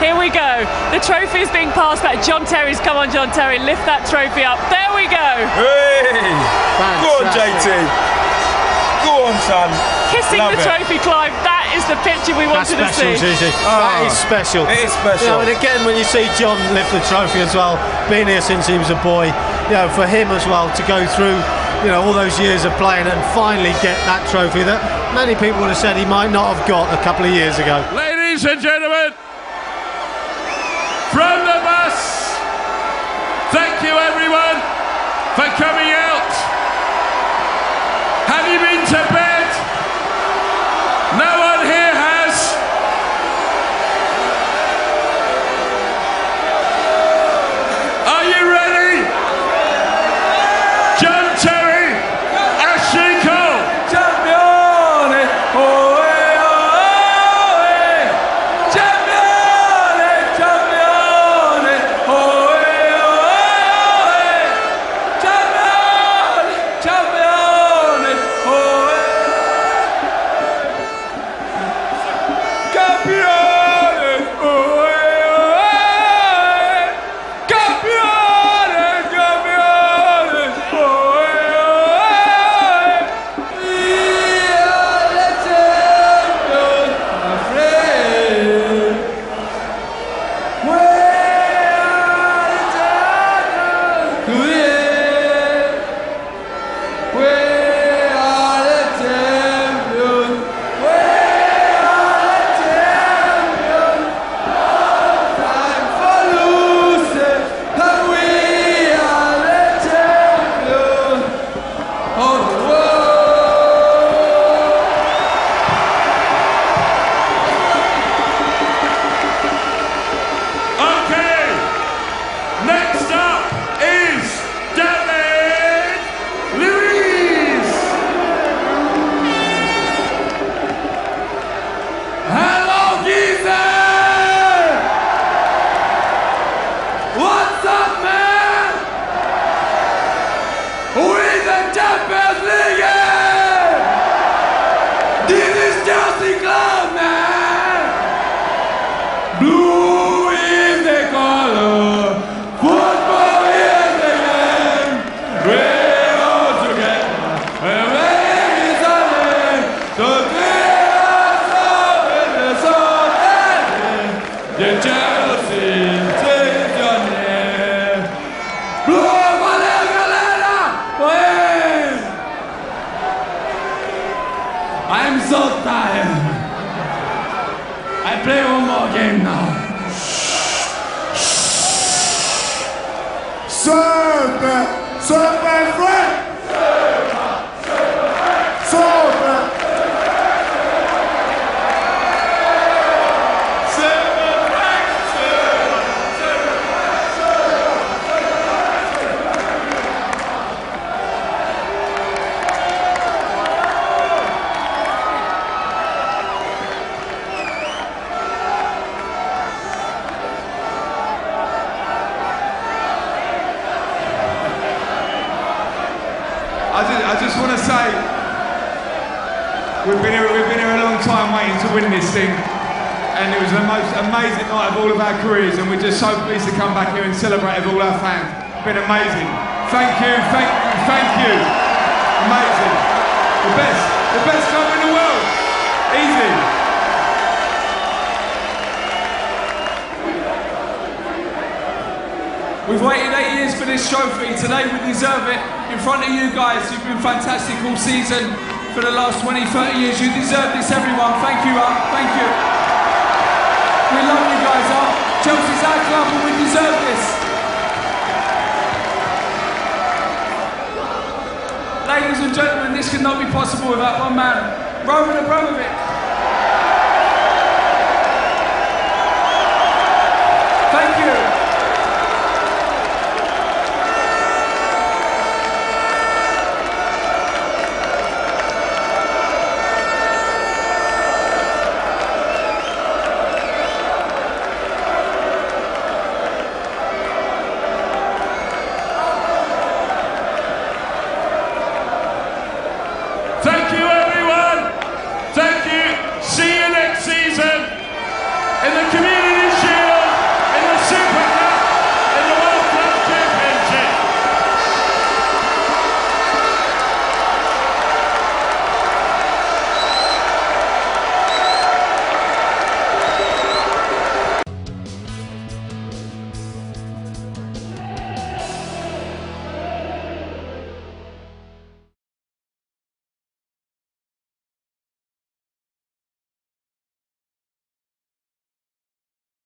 Here we go. The trophy is being passed back. John Terry's come on, John Terry. Lift that trophy up. There we go. Hey! Go on, JT. Go on, son. Kissing the trophy, Clive. That is the picture we wanted to see. That is special. It is special. You know, and again, when you see John lift the trophy as well, being here since he was a boy, you know, for him as well to go through, you know, all those years of playing and finally get that trophy that many people would have said he might not have got a couple of years ago. Ladies and gentlemen, from the bus, thank you everyone for coming out. Have you been to bed? No one here has. Are you ready? John Terry, Ashley Cole. Chapion! Oh, chapion! Chapion! Oh, chapion! Chapion! Oh, blue is the color, football is the game. We're all together, and we're in so tears up in the sun, the Chelsea takes your name. Blue, I'm so tired. I play one more game now. Serve, my friend. I just want to say, we've been here a long time waiting to win this thing, and it was the most amazing night of all of our careers, and we're just so pleased to come back here and celebrate with all our fans. It's been amazing. Thank you, thank you. Amazing. The best club in the world. Easy. We've waited 8 years for this trophy. Today we deserve it. In front of you guys, you've been fantastic all season. For the last 20, 30 years, you deserve this, everyone. Thank you, thank you. We love you guys, Chelsea's our club and we deserve this. Ladies and gentlemen, this could not be possible without one man, Roman Abramovich.